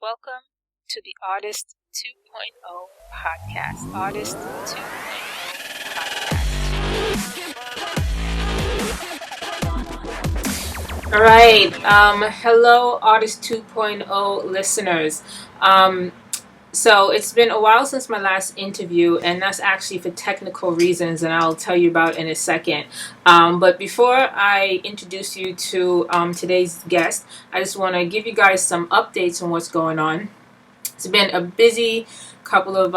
Welcome to the Artist 2.0 podcast. Artist 2.0 podcast. All right. Hello, Artist 2.0 listeners. So it's been a while since my last interview, and that's actually for technical reasons, and I'll tell you about in a second. But before I introduce you to today's guest, I just want to give you guys some updates on what's going on. It's been a busy couple of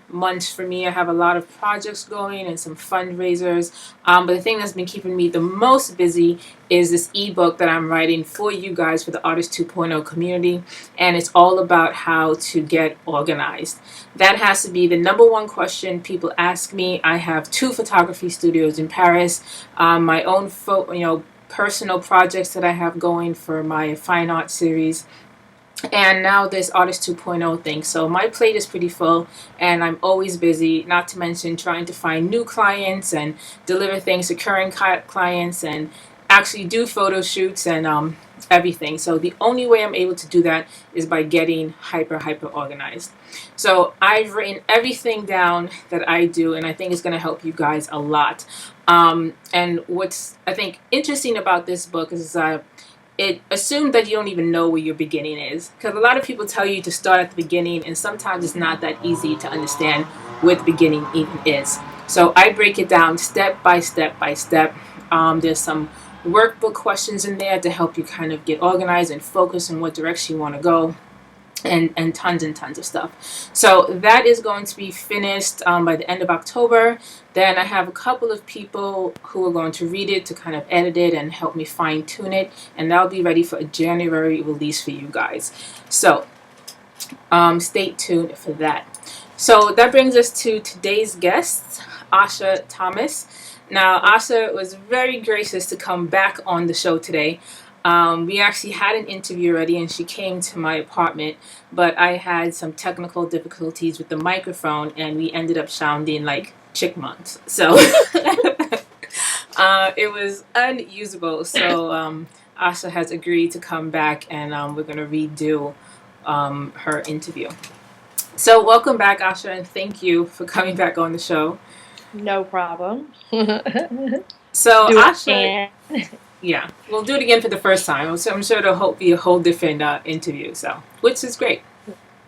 months for me. I have a lot of projects going and some fundraisers. But the thing that's been keeping me the most busy is this ebook that I'm writing for you guys for the Artist 2.0 community. And it's all about how to get organized. That has to be the number one question people ask me. I have 2 photography studios in Paris, my own personal projects that I have going for my fine art series, and now this Artist 2.0 thing. So my plate is pretty full and I'm always busy, not to mention trying to find new clients and deliver things to current clients and actually do photo shoots and everything. So the only way I'm able to do that is by getting hyper organized. So I've written everything down that I do, and I think it's going to help you guys a lot. And what's I think interesting about this book is it assumes that you don't even know where your beginning is. Because a lot of people tell you to start at the beginning, and sometimes it's not that easy to understand where the beginning even is. So I break it down step by step by step. There's some workbook questions in there to help you kind of get organized and focus on what direction you want to go. And tons of stuff. So that is going to be finished by the end of October. Then I have a couple of people who are going to read it to kind of edit it and help me fine tune it. And that'll be ready for a January release for you guys. So stay tuned for that. So that brings us to today's guest, Asha Thomas. Now, Asha was very gracious to come back on the show today. We actually had an interview already and she came to my apartment, but I had some technical difficulties with the microphone and we ended up sounding like chipmunks. So it was unusable. So Asha has agreed to come back and we're going to redo her interview. So welcome back, Asha, and thank you for coming back on the show. No problem. So Asha... Yeah, we'll do it again for the first time. So I'm sure it'll be a whole different interview, so which is great.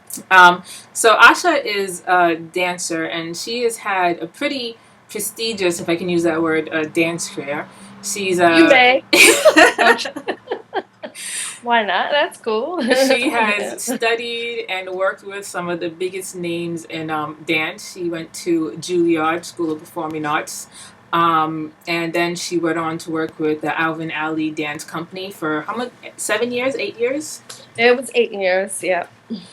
So Asha is a dancer, and she has had a pretty prestigious, if I can use that word, dance career. She's You may. Why not? That's cool. She has studied and worked with some of the biggest names in dance. She went to Juilliard School of Performing Arts. And then she went on to work with the Alvin Ailey Dance Company for how much? 7 years? 8 years? It was 8 years, yeah.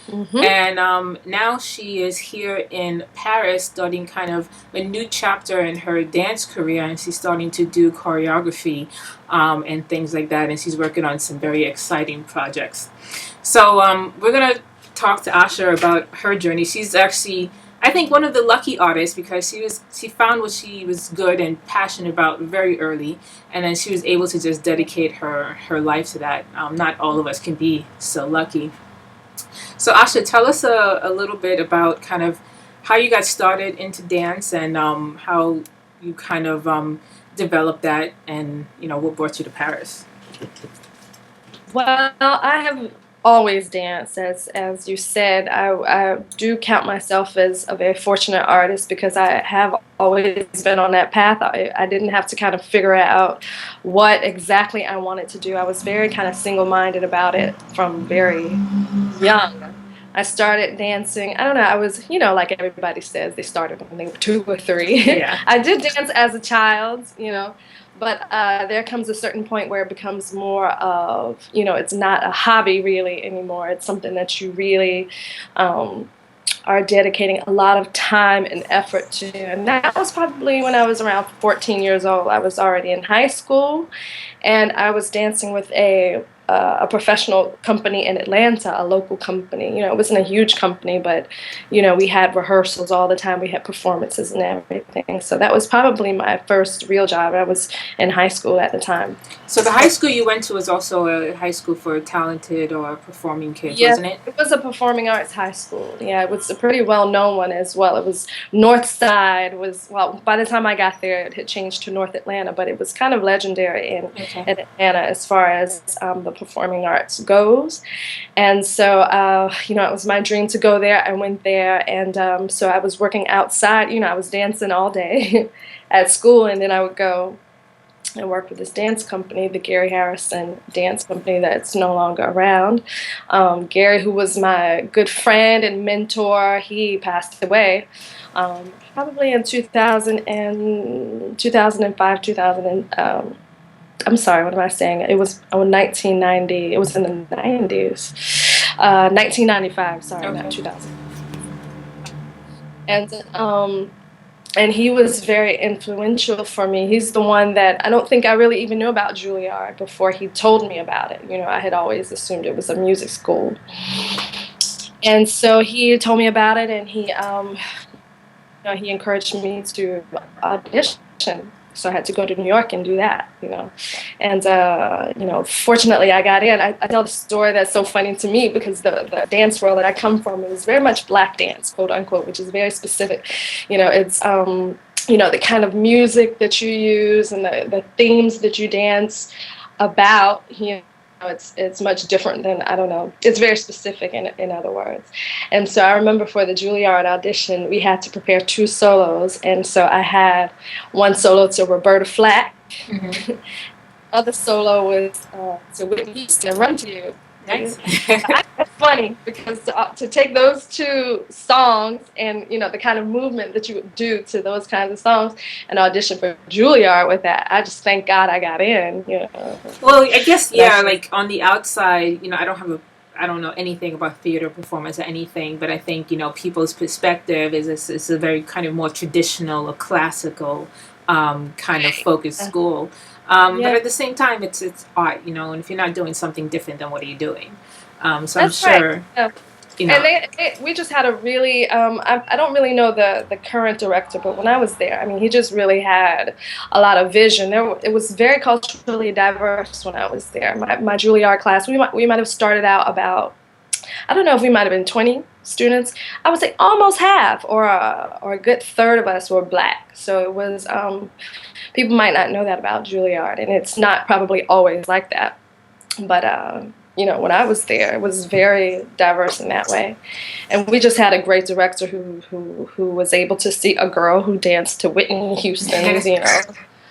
Mm-hmm. And now she is here in Paris starting kind of a new chapter in her dance career, and she's starting to do choreography and things like that, and she's working on some very exciting projects. So we're going to talk to Asha about her journey. She's actually, I think, one of the lucky artists because she found what she was good and passionate about very early, and then she was able to just dedicate her life to that. Not all of us can be so lucky. So Asha, tell us a little bit about kind of how you got started into dance and how you kind of developed that, and what brought you to Paris. Well, I have always danced, as you said. I do count myself as a very fortunate artist because I have always been on that path. I didn't have to kind of figure out what exactly I wanted to do. I was very kind of single-minded about it from very young. I started dancing, I don't know, I was, like everybody says, they started when they were 2 or 3. Yeah. I did dance as a child, but there comes a certain point where it becomes more of, it's not a hobby really anymore. It's something that you really are dedicating a lot of time and effort to. And that was probably when I was around 14 years old. I was already in high school, and I was dancing with a a professional company in Atlanta, a local company. You know, it wasn't a huge company, but, you know, we had rehearsals all the time. We had performances and everything. So that was probably my first real job. I was in high school at the time. So the high school you went to was also a high school for talented or performing kids, Yes, wasn't it? it was a performing arts high school. Yeah, it was a pretty well-known one as well. It was North Side was, well, by the time I got there, it had changed to North Atlanta, but it was kind of legendary in Atlanta as far as the performing arts goes. And so, you know, it was my dream to go there. I went there, and so I was working outside. You know, I was dancing all day at school, and then I would go and work with this dance company, the Gary Harrison Dance Company that's no longer around. Gary, who was my good friend and mentor, he passed away probably in 2005, 2000. I'm sorry, what am I saying? It was 1990. It was in the 90s. 1995, sorry, not 2000. And he was very influential for me. He's the one that I don't think I really even knew about Juilliard before he told me about it. You know, I had always assumed it was a music school. And so he told me about it, and he encouraged me to audition. So I had to go to New York and do that, you know. And, you know, fortunately I got in. I tell the story that's so funny to me because the dance world that I come from is very much black dance, quote unquote, which is very specific. You know, it's, you know, the kind of music that you use and the themes that you dance about, you know, it's much different than, I don't know, it's very specific in other words. And so I remember for the Juilliard audition, we had to prepare 2 solos. And so I had one solo to Roberta Flack. Mm-hmm. Other solo was to Whitney Houston, Run to You. Nice. That's funny because to take those 2 songs and, you know, the kind of movement that you would do to those kinds of songs and audition for Juilliard with that, I just thank God I got in, you know. Well, I guess, yeah, like on the outside, you know, I don't know anything about theater performance or anything, but I think, you know, people's perspective is a very kind of more traditional or classical kind of focused school. But at the same time, it's art, you know, and if you're not doing something different, then what are you doing? So I'm sure, right. Yeah. You know. And we just had a really, I don't really know the current director, but when I was there, I mean, he just really had a lot of vision. It was very culturally diverse when I was there. My Juilliard class, we might have started out about, I don't know if we might have been 20 students. I would say almost half or a good third of us were black. So it was, people might not know that about Juilliard, and it's not probably always like that. But, you know, when I was there, it was very diverse in that way. And we just had a great director who was able to see a girl who danced to Whitney Houston's, you know,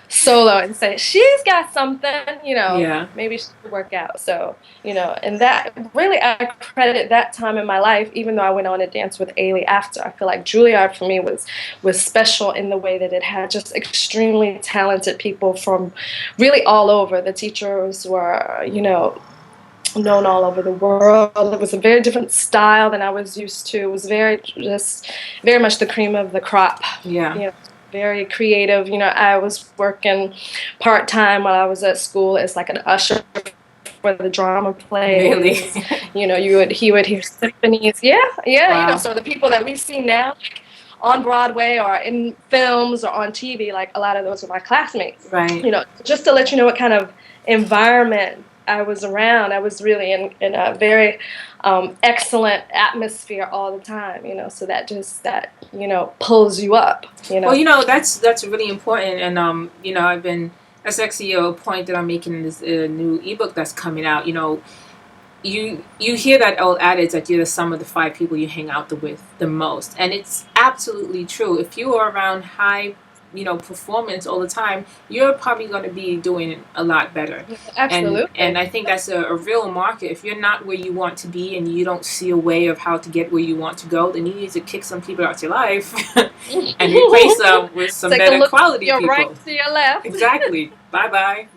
solo and say, she's got something, you know, maybe she could work out. So, you know, and that really, I credit that time in my life, even though I went on to dance with Ailey after. I feel like Juilliard for me was special in the way that it had just extremely talented people from really all over. The teachers were, you know, known all over the world. It was a very different style than I was used to. It was very much the cream of the crop. Yeah. You know, very creative. You know, I was working part-time while I was at school as like an usher for the drama plays. Really? You know, he would hear symphonies. Yeah. Wow. You know, so the people that we see now on Broadway or in films or on TV, like a lot of those are my classmates. Right. You know, just to let you know what kind of environment I was around. I was really in a very excellent atmosphere all the time, you know, so that you know, pulls you up, you know. Well, you know, that's really important. And, you know, that's actually a point that I'm making in this new ebook that's coming out. You know, you hear that old adage that you're the sum of the 5 people you hang out with the most. And it's absolutely true. If you are around high, you know, performance all the time, you're probably going to be doing a lot better. Absolutely. And I think that's a real market. If you're not where you want to be and you don't see a way of how to get where you want to go, then you need to kick some people out your life and replace them with some Take better a look quality to your people. right to your left. Exactly. Bye bye.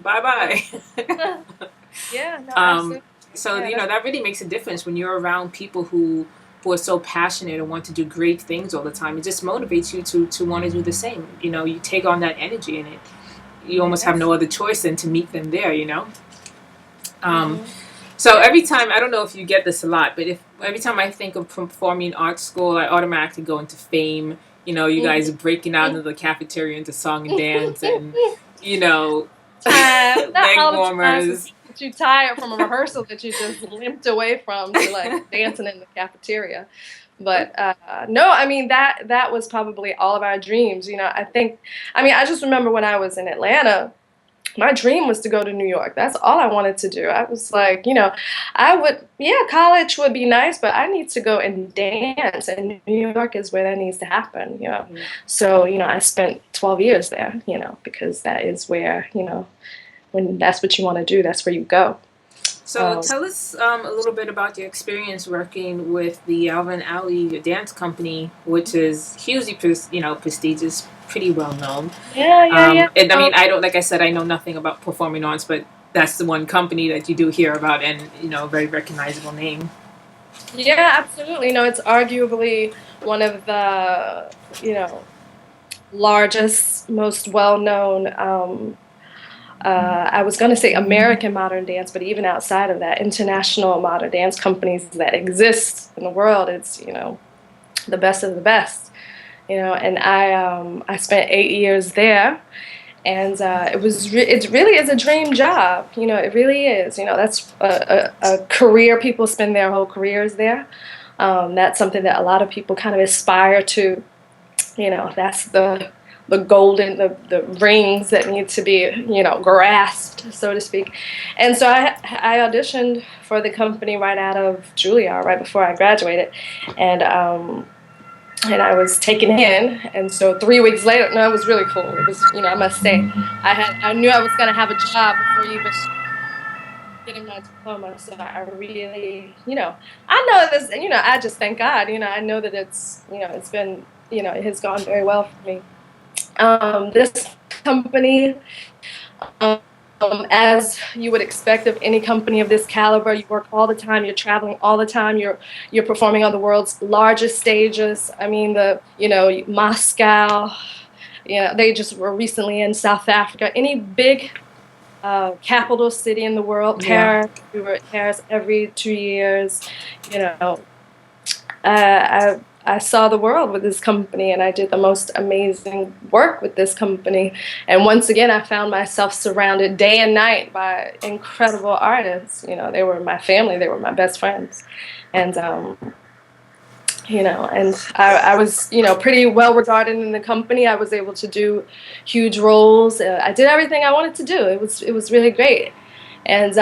Yeah. No, absolutely. So you know, that really makes a difference when you're around people who are so passionate and want to do great things all the time. It just motivates you to want to do the same. You know, you take on that energy and you almost have no other choice than to meet them there, you know. So every time, I don't know if you get this a lot, but if every time I think of performing arts school, I automatically go into Fame. You know, you guys breaking out into the cafeteria into song and dance, and you know, Time, not leg all the times warmers. that you tired from a rehearsal that you just limped away from to like dancing in the cafeteria. But no, I mean that was probably all of our dreams. I think, I mean, I just remember when I was in Atlanta, my dream was to go to New York. That's all I wanted to do. I was like, I would, yeah, college would be nice, but I need to go and dance, and New York is where that needs to happen. So, I spent 12 years there, because that is where, when that's what you want to do, that's where you go. So tell us a little bit about your experience working with the Alvin Ailey Dance Company, which is hugely, prestigious, pretty well known. Yeah. And I mean, I don't, like I said, I know nothing about performing arts, but that's the one company that you do hear about, and a very recognizable name. Yeah, absolutely. It's arguably one of the, largest, most well-known, I was going to say American modern dance, but even outside of that, international modern dance companies that exist in the world, it's, the best of the best, and I spent 8 years there, and it really is a dream job, it really is, that's a career. People spend their whole careers there. That's something that a lot of people kind of aspire to. That's the golden, the rings that need to be, grasped, so to speak. And so I auditioned for the company right out of Juilliard, right before I graduated, and I was taken in. And so 3 weeks later, no, it was really cool. It was, I must say, I knew I was going to have a job before even getting my diploma. So I really, I know this, I just thank God, I know that it's, it's been, it has gone very well for me. This company, um, as you would expect of any company of this caliber, you work all the time, you're traveling all the time, you're performing on the world's largest stages. I mean, Moscow, they just were recently in South Africa. Any big capital city in the world, Paris. Yeah. We were at Paris every 2 years. You know, I saw the world with this company, and I did the most amazing work with this company. And once again, I found myself surrounded day and night by incredible artists. They were my family, they were my best friends, and and I was, pretty well regarded in the company. I was able to do huge roles. I did everything I wanted to do. It was really great, and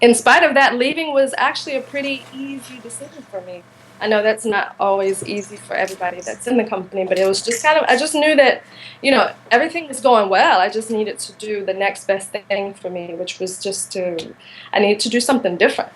in spite of that, leaving was actually a pretty easy decision for me. I know that's not always easy for everybody that's in the company, but it was just I just knew that, everything was going well. I just needed to do the next best thing for me, which was I needed to do something different.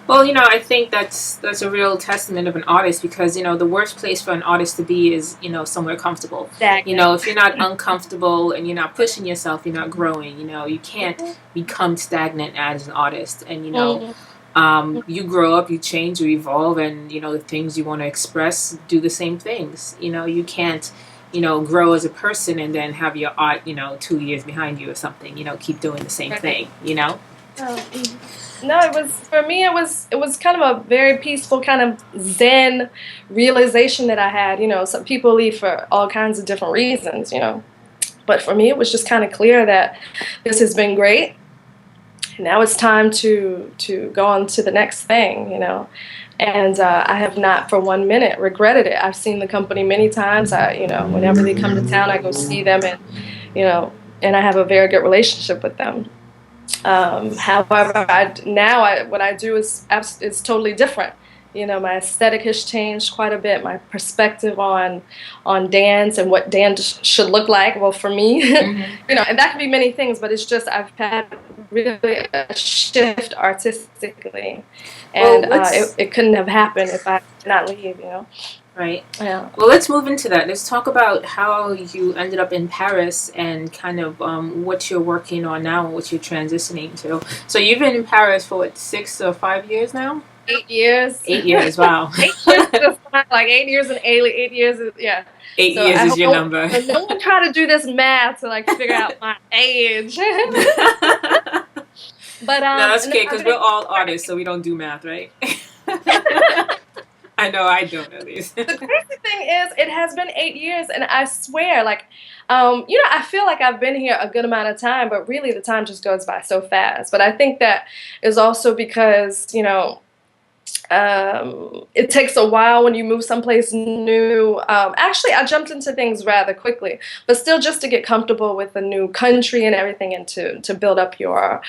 Well, I think that's a real testament of an artist, because the worst place for an artist to be is somewhere comfortable. Stagnant. If you're not uncomfortable and you're not pushing yourself, you're not growing. You can't become stagnant as an artist. And you grow up, you change, you evolve, and the things you want to express, do the same things. You can't grow as a person and then have your art 2 years behind you or something. Keep doing the same thing. No, it was, for me, it was kind of a very peaceful, kind of Zen realization that I had. Some people leave for all kinds of different reasons, but for me, it was just kind of clear that this has been great. Now it's time to go on to the next thing, and I have not for 1 minute regretted it. I've seen the company many times. Whenever they come to town, I go see them, and and I have a very good relationship with them. However, what I do is totally different. My aesthetic has changed quite a bit. My perspective on dance and what dance should look like. Well, for me, Mm-hmm. and that could be many things, but it's just I've had really a shift artistically, and it couldn't have happened if I did not leave. Right. Yeah. Well, let's move into that. Let's talk about how you ended up in Paris and kind of what you're working on now and what you're transitioning to. So you've been in Paris for what, 6 or 5 years now? 8 years. 8 years. Wow. 8 years is like 8 years in Ailey. 8 years is, yeah. 8 So years is your number. No one try to do this math to figure out my age. But No, that's and the okay because we're funny all artists, so we don't do math, right? I know I don't at least. the crazy thing is, it has been 8 years, and I swear, like, I feel like I've been here a good amount of time, but really the time just goes by so fast. But I think that is also because, it takes a while when you move someplace new. Actually, I jumped into things rather quickly, but still just to get comfortable with a new country and everything, and to build up your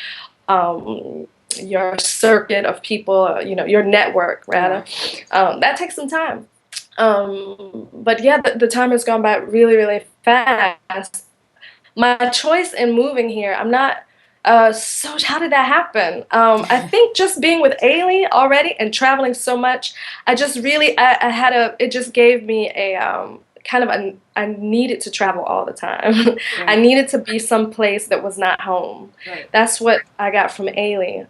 circuit of people, your network rather. That takes some time. But yeah, the time has gone by really, really fast. My choice in moving here, I'm not. So how did that happen? I think just being with Ailey already and traveling so much, I just really, I had it just gave me a kind of I needed to travel all the time. I Right. needed to be someplace that was not home. Right. That's what I got from Ailey.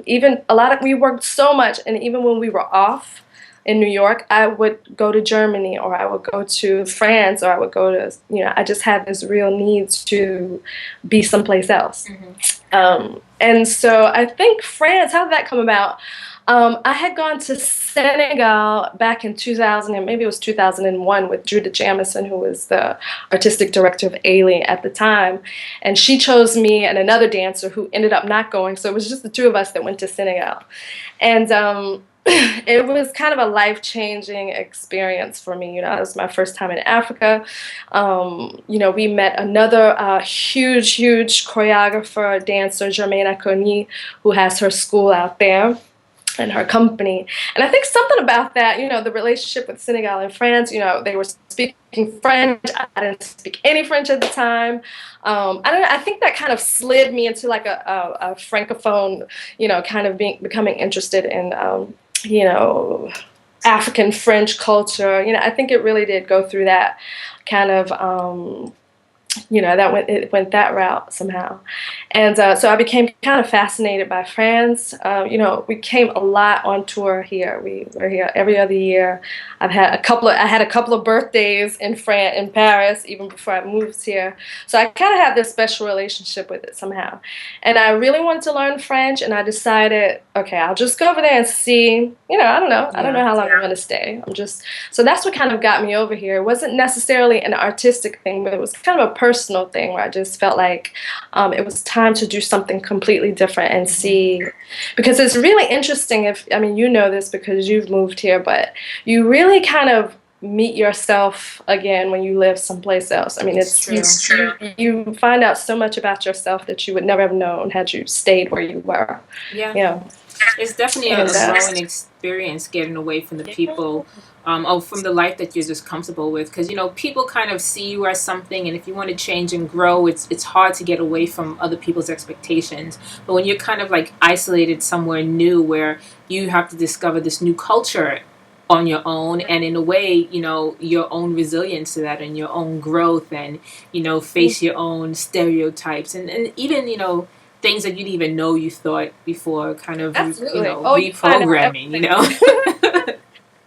Even we worked so much, and even when we were off in New York, I would go to Germany, or I would go to France, or I would go to, I just had this real need to be someplace else. And so I think France, how did that come about? I had gone to Senegal back in 2000, and maybe it was 2001, with Judah Jamison, who was the artistic director of Ailey at the time. And she chose me and another dancer who ended up not going. So it was just the two of us that went to Senegal. And it was kind of a life-changing experience for me. It was my first time in Africa. We met another huge, huge choreographer, dancer, Germaine Acogny, who has her school out there and her company. And I think something about that, the relationship with Senegal and France, they were speaking French. I didn't speak any French at the time. I don't know, I think that kind of slid me into like a francophone, kind of becoming interested in, African French culture. I think it really did go through that kind of, it went that route somehow. And so I became kind of fascinated by France. We came a lot on tour here. We were here every other year. I had a couple of birthdays in France, in Paris, even before I moved here. So I kind of had this special relationship with it somehow. And I really wanted to learn French, and I decided, okay, I'll just go over there and see. I don't know. I don't know how long I'm going to stay. So that's what kind of got me over here. It wasn't necessarily an artistic thing, but it was kind of a personal thing where I just felt like it was time to do something completely different and see, because it's really interesting. You know this because you've moved here, but you really kind of meet yourself again when you live someplace else. It's true. You find out so much about yourself that you would never have known had you stayed where you were. Yeah. It's definitely a growing experience getting away from the people, from the life that you're just comfortable with. Because, people kind of see you as something, and if you want to change and grow, it's hard to get away from other people's expectations. But when you're kind of like isolated somewhere new where you have to discover this new culture on your own, and in a way, your own resilience to that and your own growth, and, face your own stereotypes and even, things that you didn't even know you thought before, kind of, reprogramming,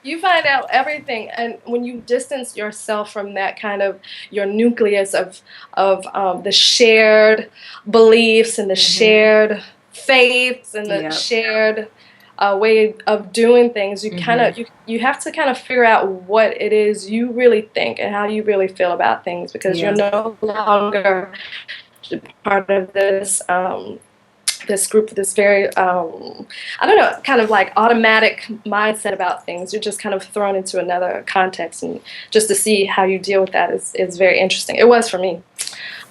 You find out everything, and when you distance yourself from that kind of your nucleus of the shared beliefs and the shared faiths and the shared way of doing things, you kind of you have to kind of figure out what it is you really think and how you really feel about things, because you're no longer part of this group, this very, I don't know, kind of like automatic mindset about things. You're just kind of thrown into another context, and just to see how you deal with that is very interesting. It was for me.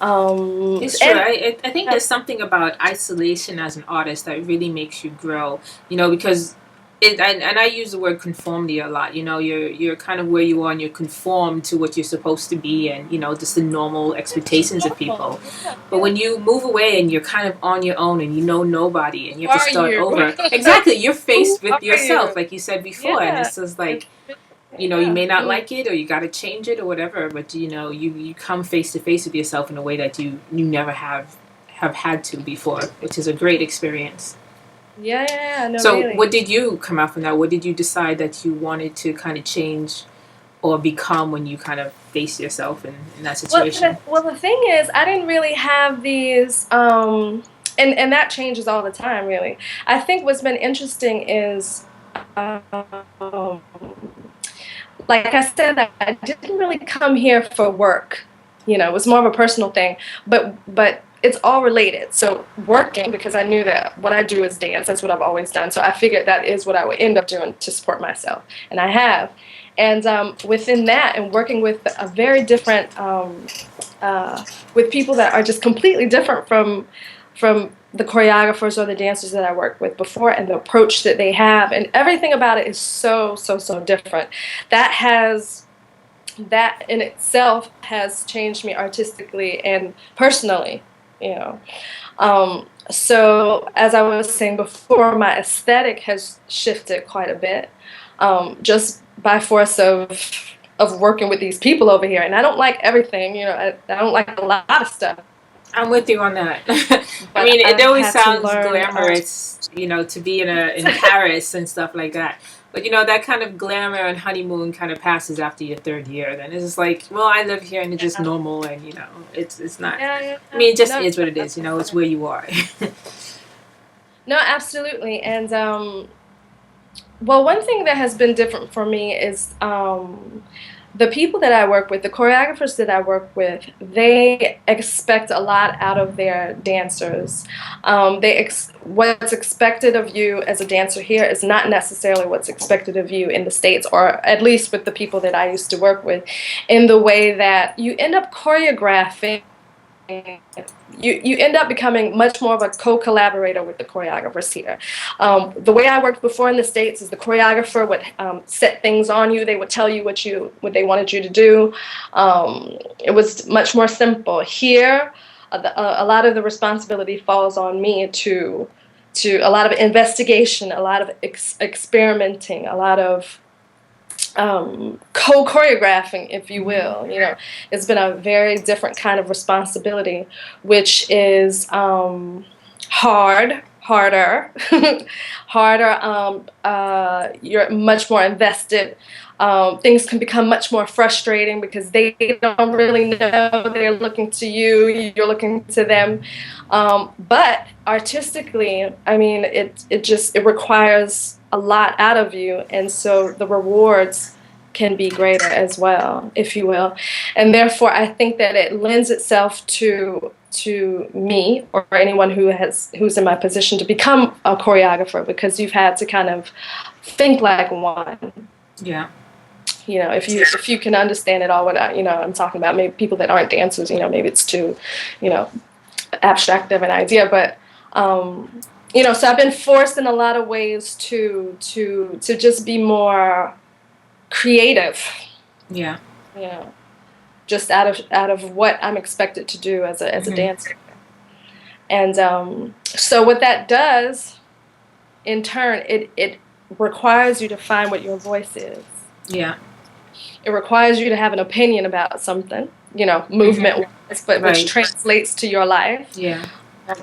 It's true. I think there's something about isolation as an artist that really makes you grow, because and I use the word conformity a lot. You're kind of where you are, and you're conformed to what you're supposed to be, and just the normal expectations of people. But when you move away and you're kind of on your own, and you know nobody, and you have to start over, exactly, you're faced with yourself, like you said before, and it's just like, you may not like it, or you got to change it, or whatever. But you come face to face with yourself in a way that you never have had to before, which is a great experience. No, so really. What did you come out from that? What did you decide that you wanted to kind of change or become when you kind of face yourself in that situation? Well, the thing is, I didn't really have these and that changes all the time, really. I think what's been interesting is, um, like I said, I didn't really come here for work. It was more of a personal thing, but it's all related. So working, because I knew that what I do is dance. That's what I've always done. So I figured that is what I would end up doing to support myself, and I have. And within that, and working with a very different, with people that are just completely different from the choreographers or the dancers that I worked with before, and the approach that they have, and everything about it is so different. That in itself has changed me artistically and personally, So as I was saying before, my aesthetic has shifted quite a bit, just by force of working with these people over here. And I don't like everything, I don't like a lot of stuff. I'm with you on that. I mean, it always sounds glamorous, to be in Paris and stuff like that. But that kind of glamour and honeymoon kind of passes after your third year. Then it's just like, well, I live here and it's just normal, and it's not. I mean, it just is what it is. It's where you are. No, absolutely. And well, one thing that has been different for me is the people that I work with, the choreographers that I work with, they expect a lot out of their dancers. What's expected of you as a dancer here is not necessarily what's expected of you in the States, or at least with the people that I used to work with, in the way that you end up choreographing. You end up becoming much more of a co-collaborator with the choreographers here. The way I worked before in the States is the choreographer would set things on you. They would tell you what they wanted you to do. It was much more simple. Here, a lot of the responsibility falls on me to a lot of investigation, a lot of experimenting, a lot of co-choreographing, if you will. It's been a very different kind of responsibility, which is harder. You're much more invested. Things can become much more frustrating because they don't really know. They're looking to you, you're looking to them. But artistically, I mean, it requires a lot out of you, and so the rewards can be greater as well, if you will. And therefore, I think that it lends itself to me or anyone who's in my position to become a choreographer, because you've had to kind of think like one. Yeah. If you can understand it all, what I'm talking about. Maybe people that aren't dancers, maybe it's too, abstract of an idea, but so I've been forced in a lot of ways to just be more creative. Yeah. Just out of what I'm expected to do as a dancer. And so what that does, in turn, it requires you to find what your voice is. Yeah. It requires you to have an opinion about something, movement-wise, but right. which translates to your life. Yeah.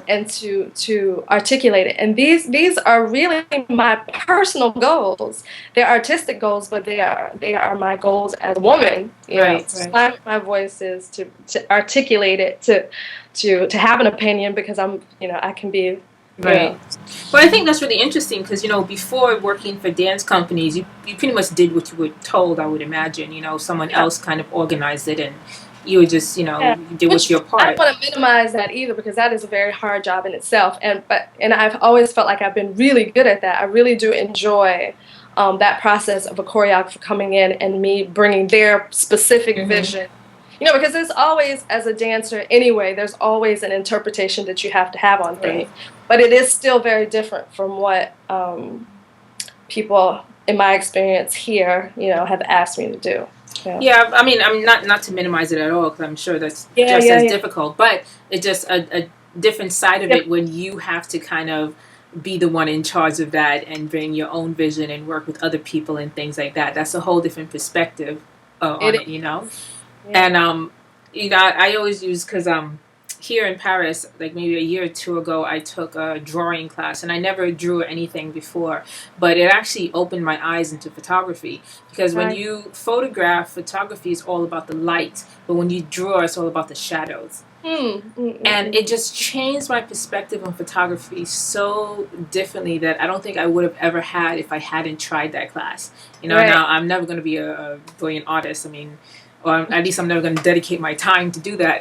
And to articulate it. And these are really my personal goals. They're artistic goals, but they are my goals as a woman. To find my voice is, to articulate it, to have an opinion, because I can be. Right. Well, I think that's really interesting because, before working for dance companies, you pretty much did what you were told, I would imagine. Someone else kind of organized it, and you would just, you did what your part. I don't want to minimize that either, because that is a very hard job in itself. And I've always felt like I've been really good at that. I really do enjoy that process of a choreographer coming in and me bringing their specific vision. Because there's always, as a dancer anyway, there's always an interpretation that you have to have on things. Right. But it is still very different from what people, in my experience here, have asked me to do. Yeah, I mean, I'm not to minimize it at all, because I'm sure that's just as difficult. But it's just a different side of it when you have to kind of be the one in charge of that and bring your own vision and work with other people and things like that. That's a whole different perspective on it, Yeah. And I always use, because here in Paris, like maybe a year or two ago, I took a drawing class, and I never drew anything before, but it actually opened my eyes into photography, because when Right. you photograph, photography is all about the light, but when you draw, it's all about the shadows. And it just changed my perspective on photography so differently that I don't think I would have ever had if I hadn't tried that class. You know, Right. now I'm never going to be a brilliant artist. I mean, or at least I'm never going to dedicate my time to do that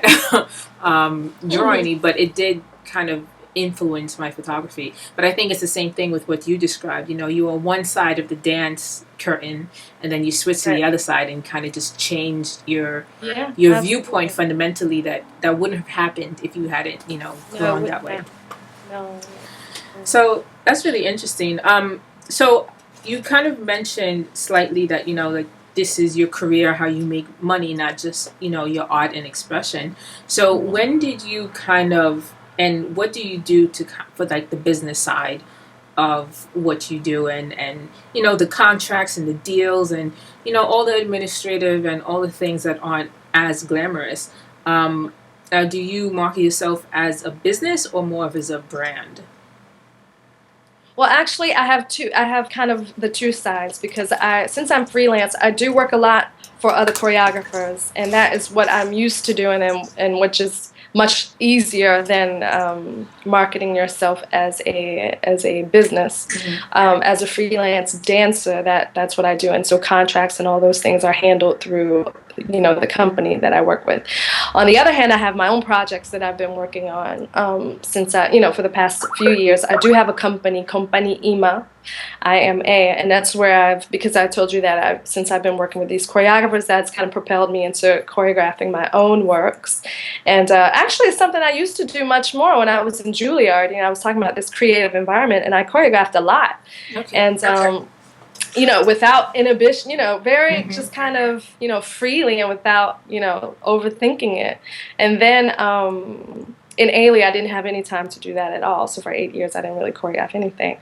drawing, but it did kind of influence my photography. But I think it's the same thing with what you described. You know, you were on one side of the dance curtain, and then you switch to the Right. other side and kind of just changed your Yeah. viewpoint Absolutely. fundamentally, that wouldn't have happened if you hadn't, you know, No, it grown wouldn't that way. happen. No. So that's really interesting. So you kind of mentioned slightly that, you know, like this is your career, how you make money, not just, you know, your art and expression. So when did you kind of, and what do you do to for like the business side of what you do, and you know, the contracts and the deals, and you know, all the administrative and all the things that aren't as glamorous. Do you market yourself as a business or more of as a brand? Well, actually, I have kind of the two sides, because since I'm freelance, I do work a lot for other choreographers, and that is what I'm used to doing, and which is much easier than marketing yourself as a business. As a freelance dancer, that's what I do, and so contracts and all those things are handled through, you know, the company that I work with. On the other hand, I have my own projects that I've been working on since you know, for the past few years. I do have a company, Compagnie IMA, and that's where because I told you that since I've been working with these choreographers, that's kind of propelled me into choreographing my own works. And actually, it's something I used to do much more when I was in Juilliard. You know, I was talking about this creative environment, and I choreographed a lot. Okay. And you know, without inhibition, you know, very just kind of, you know, freely and without, you know, overthinking it. And then in Ailey, I didn't have any time to do that at all. So for 8 years, I didn't really choreograph anything.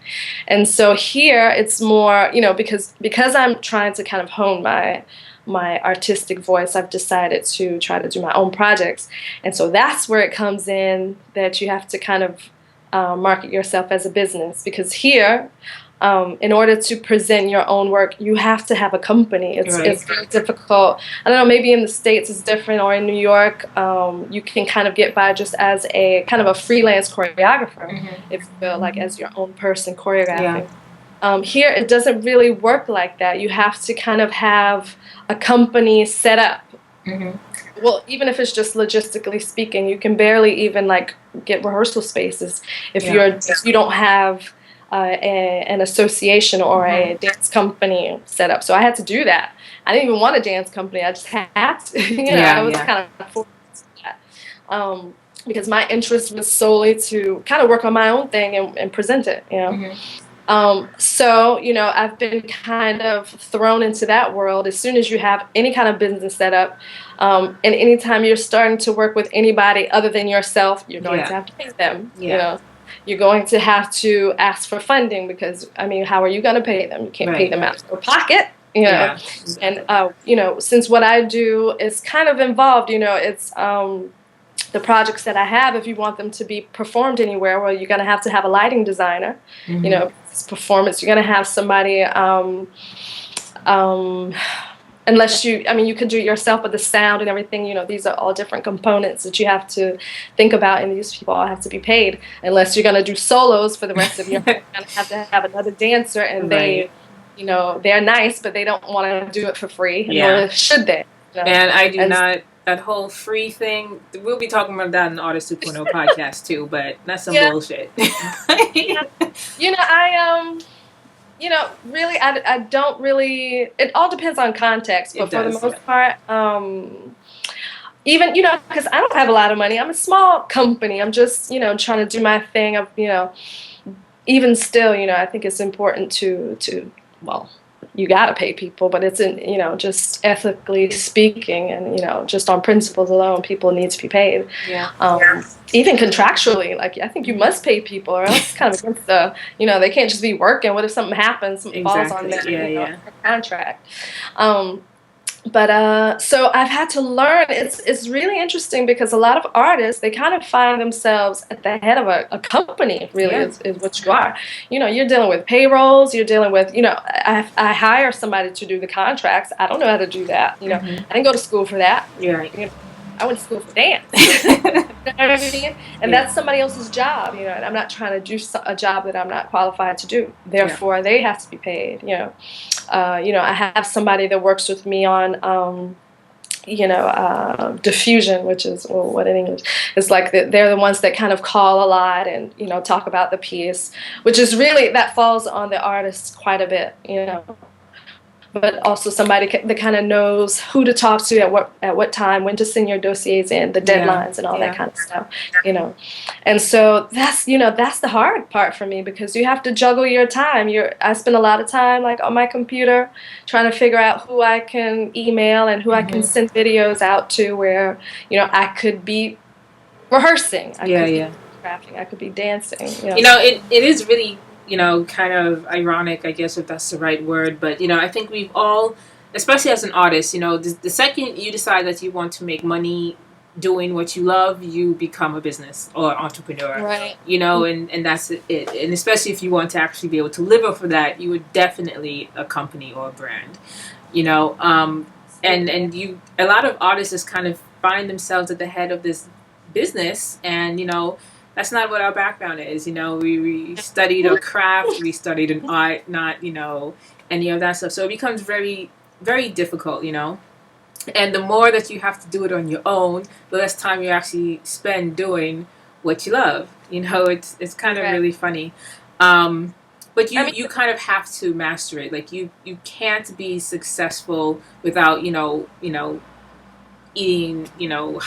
And so here, it's more, you know, because I'm trying to kind of hone my artistic voice, I've decided to try to do my own projects. And so that's where it comes in, that you have to kind of market yourself as a business, because here, in order to present your own work, you have to have a company. It's very difficult. I don't know, maybe in the States it's different, or in New York, you can kind of get by just as a kind of a freelance choreographer, if you feel like as your own person choreographing. Here, it doesn't really work like that. You have to kind of have a company set up. Well, even if it's just logistically speaking, you can barely even like get rehearsal spaces if you don't have an association or a dance company set up. So I had to do that. I didn't even want a dance company. I just had to. You know, I was kind of forced to do that. Because my interest was solely to kind of work on my own thing and present it, you know. So, you know, I've been kind of thrown into that world. As soon as you have any kind of business set up, and anytime you're starting to work with anybody other than yourself, you're going to have to pay them, you know. You're going to have to ask for funding, because, I mean, how are you going to pay them? You can't pay them out of your pocket, you know. And, you know, since what I do is kind of involved, you know, it's the projects that I have, if you want them to be performed anywhere, well, you're going to have a lighting designer, you know, it's performance. You're going to have somebody, unless you could do it yourself, but the sound and everything, you know, these are all different components that you have to think about, and these people all have to be paid. Unless you're going to do solos for the rest of your life, you're going to have another dancer, and they, you know, they're nice, but they don't want to do it for free, nor should they. You know? And I do not. That whole free thing, we'll be talking about that in the Artist 2.0 podcast too, but that's some bullshit. You know, you know, really, I don't really, it all depends on context, but for the most part, even, you know, because I don't have a lot of money, I'm a small company, I'm just, you know, trying to do my thing, you know, even still, you know, I think it's important to well, you got to pay people, but it's you know, just ethically speaking, and, you know, just on principles alone, people need to be paid. Even contractually, like, I think you must pay people, or else it's kind of against the, you know, they can't just be working. What if something happens, something falls on their contract? But so I've had to learn. It's really interesting because a lot of artists, they kind of find themselves at the head of a company. Really, Yeah. is what you are. You're dealing with payrolls. You're dealing with, I hire somebody to do the contracts. I don't know how to do that. Hmm. I didn't go to school for that. You're right. I went to school for dance. You know what I mean? And Yeah. that's somebody else's job, and I'm not trying to do a job that I'm not qualified to do. Yeah. Therefore, they have to be paid. I have somebody that works with me on, diffusion, which is, well, what in English? It's like they're the ones that kind of call a lot and, talk about the piece, which is really, that falls on the artist quite a bit. But also somebody that kind of knows who to talk to at what time, when to send your dossiers in, the Yeah. deadlines and all that Yeah. kind of stuff. And so that's the hard part for me, because you have to juggle your time. I spend a lot of time like on my computer trying to figure out who I can email and who I can Hmm. send videos out to, where I could be rehearsing, I Yeah. could be Yeah. crafting, I could be dancing. It is really, kind of ironic, I guess, if that's the right word. But, I think we've all, especially as an artist, the second you decide that you want to make money doing what you love, you become a business or entrepreneur, Right. and that's it. And especially if you want to actually be able to live off of that, you would definitely a company or a brand, you know. And a lot of artists just kind of find themselves at the head of this business, and that's not what our background is. We studied a craft, we studied an art, not any of that stuff. So it becomes very, very difficult. And the more that you have to do it on your own, the less time you actually spend doing what you love. It's kind of Right. really funny. But I mean, you kind of have to master it. Like you can't be successful without eating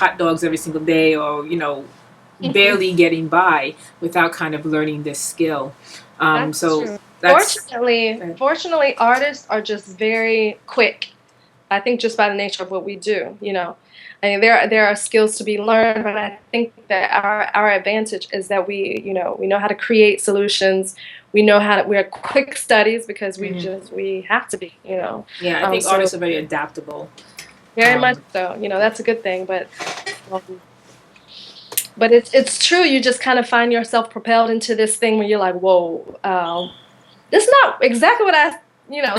hot dogs every single day, or barely getting by without kind of learning this skill. that's So true. that's Fortunately, artists are just very quick. I think just by the nature of what we do. I mean, there are skills to be learned, but I think that our advantage is that we know how to create solutions. We're quick studies because we have to be. yeah. I think So artists are very adaptable. very much Um, so. That's a good thing, um, but it's true. You just kind of find yourself propelled into this thing where you're like, whoa, this is not exactly what I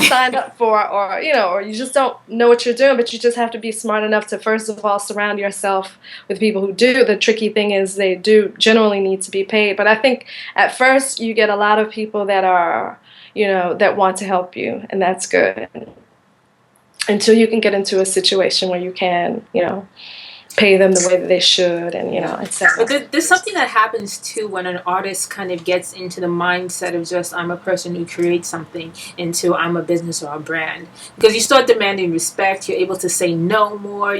signed up for, or you just don't know what you're doing. But you just have to be smart enough to, first of all, surround yourself with people who do. The tricky thing is they do generally need to be paid, but I think at first you get a lot of people that are that want to help you, and that's good, until you can get into a situation where you can pay them the way that they should, and But etc. there's something that happens too when an artist kind of gets into the mindset of just I'm a person who creates something into I'm a business or a brand, because you start demanding respect. You're able to say no more.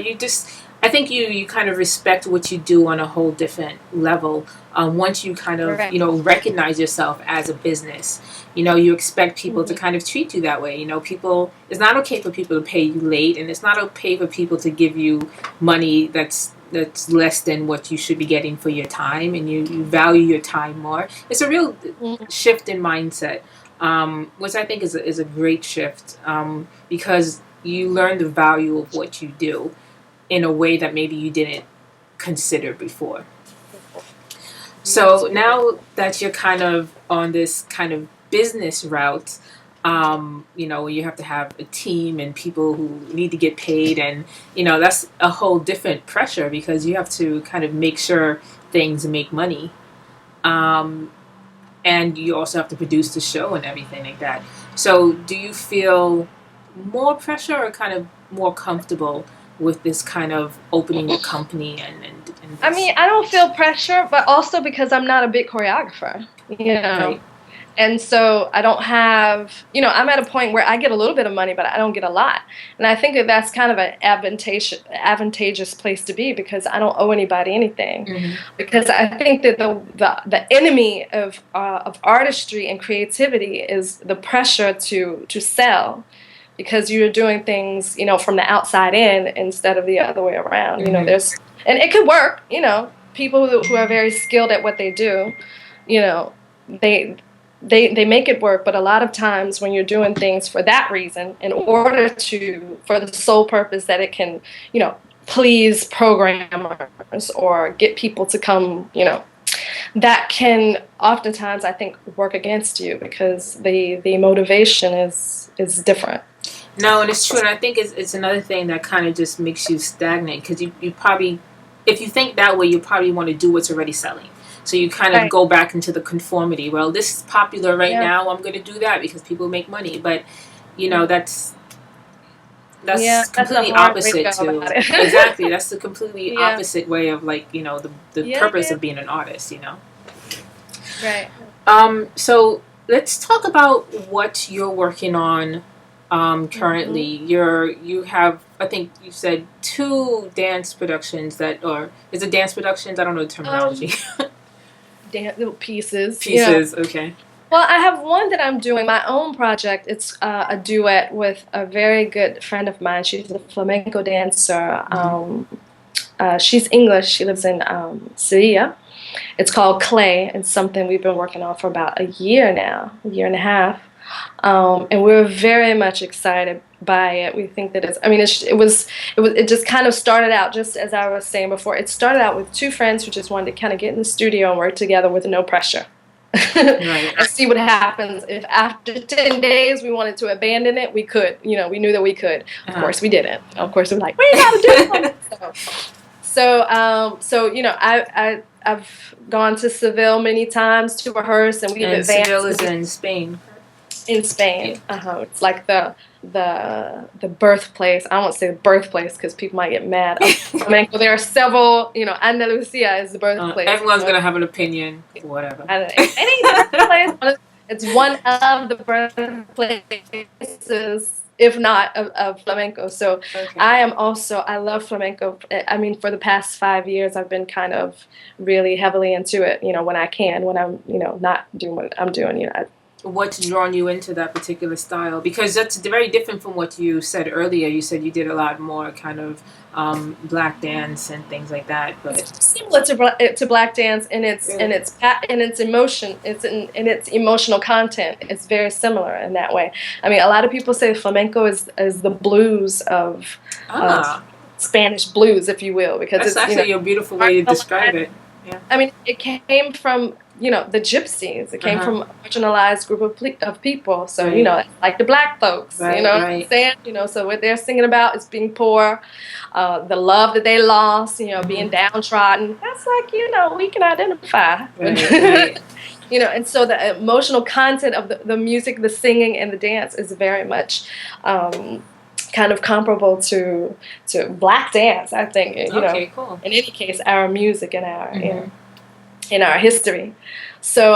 I think you kind of respect what you do on a whole different level. Once you kind of Right. recognize yourself as a business, you expect people to Mhm. kind of treat you that way. People, it's not okay for people to pay you late, and it's not okay for people to give you money that's less than what you should be getting for your time, and you value your time more. It's a real Mhm. shift in mindset, which I think is a great shift, because you learn the value of what you do in a way that maybe you didn't consider before. So Absolutely. now that you're kind of on this kind of business route, where you have to have a team and people who need to get paid, and that's a whole different pressure, because you have to kind of make sure things make money, um, and you also have to produce the show and everything like that. So, do you feel more pressure, or kind of more comfortable with this kind of opening a company and I this? mean, I don't feel pressure, but also because I'm not a big choreographer. Right. And so I don't have, I'm at a point where I get a little bit of money, but I don't get a lot. And I think that that's kind of an advantageous place to be, because I don't owe anybody anything. Hmm. Because I think that the enemy of artistry and creativity is the pressure to sell, because you're doing things, from the outside in instead of the other way around. Hmm. And it could work. People who are very skilled at what they do, you know, they they make it work, but a lot of times when you're doing things for that reason, in order to for the sole purpose that it can, please programmers or get people to come, that can oftentimes, I think, work against you because the motivation is different. No, and it's true, and I think it's another thing that kind of just makes you stagnant because you probably, if you think that way, you probably want to do what's already selling. So you kind of Right. go back into the conformity. Well, this is popular right Yeah. now. I'm going to do that because people make money. But that's Yeah, that's a completely hard way to opposite go to about it. exactly. That's the completely Yeah. opposite way of the Yeah, purpose yeah. of being an artist. Right. So let's talk about what you're working on currently. Mm-hmm. You have, I think you said, two dance productions or is it dance productions? I don't know the terminology. Little pieces. Pieces, okay. Well, I have one that I'm doing, my own project. It's a duet with a very good friend of mine. She's a flamenco dancer. She's English. She lives in Sevilla. It's called Clay. It's something we've been working on for about a year now, a year and a half. And we're very much excited by it. We think that it just kind of started out, just as I was saying before, it started out with two friends who just wanted to kind of get in the studio and work together with no pressure. Right. And see what happens. If after 10 days we wanted to abandon it, we could. We knew that we could. Of course, we didn't. Of course, we were like, we gotta do something. I've gone to Seville many times to rehearse, and we've advanced. Seville is in Spain. In Spain, it's like the birthplace. I won't say the birthplace because people might get mad. Flamenco. There are several. Andalusia is the birthplace. Everyone's gonna have an opinion. Whatever. It's one of the birthplaces, if not of flamenco. So Okay. I love flamenco. I mean, for the past 5 years, I've been kind of really heavily into it. When I can, when I'm not doing what I'm doing. What's drawn you into that particular style? Because that's very different from what you said earlier. You said you did a lot more kind of black dance and things like that. But it's similar to black dance in its emotion. It's in its emotional content. It's very similar in that way. I mean, a lot of people say flamenco is the blues of Spanish blues, if you will, because that's actually a beautiful way to describe it. Yeah. I mean, it came from the gypsies. It came from a marginalized group of people. So like the black folks. Right, what I'm saying. So what they're singing about is being poor, the love that they lost. Being downtrodden. That's like we can identify. Right. And so the emotional content of the music, the singing, and the dance is very much. Kind of comparable to black dance, I think. Okay, cool. In any case, our music and our in our history. So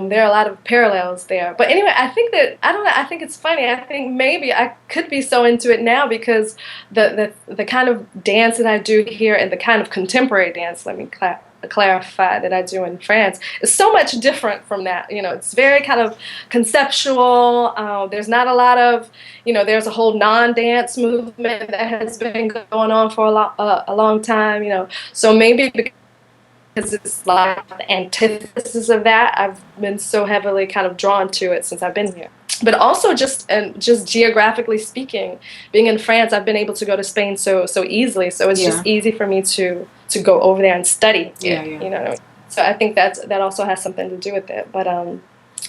there are a lot of parallels there. But anyway, I think that I don't know. I think it's funny. I think maybe I could be so into it now because the kind of dance that I do here and the kind of contemporary dance. Let me clarify that I do in France is so much different from that. It's very kind of conceptual. There's not a lot of, there's a whole non-dance movement that has been going on for a long time. So maybe because it's like the antithesis of that, I've been so heavily kind of drawn to it since I've been here. But also just geographically speaking, being in France, I've been able to go to Spain so easily. So it's just easy for me to go over there and study. Yeah. So I think that also has something to do with it. But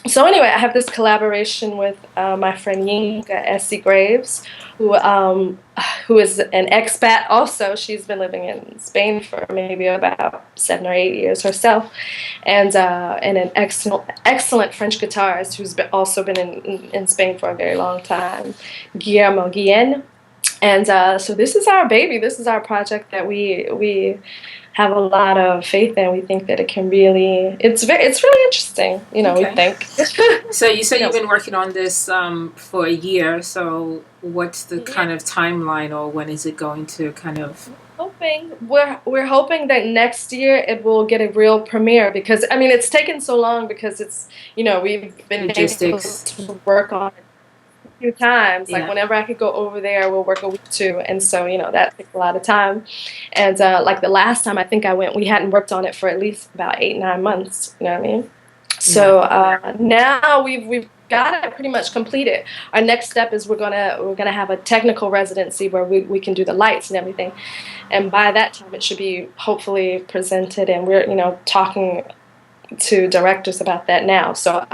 so anyway, I have this collaboration with my friend Yinka S.C. Graves, who is an expat also. She's been living in Spain for maybe about 7 or 8 years herself, and an excellent French guitarist who's also been in Spain for a very long time, Guillermo Guillen. And so this is our baby. This is our project that we have a lot of faith in. We think that it can really, it's really interesting, we think. So you said you've been working on this for a year. So what's the kind of timeline, or when is it going to kind of? We're hoping that next year it will get a real premiere, because I mean it's taken so long because it's we've been logistics. able to work on it few times. Like whenever I could go over there, we'll work a week too, and so that takes a lot of time. And like the last time I think I went, we hadn't worked on it for at least about 8-9 months. You know what I mean? Yeah. So now we've got it pretty much completed. Our next step is we're gonna have a technical residency where we can do the lights and everything, and by that time it should be hopefully presented. And we're talking to directors about that now. So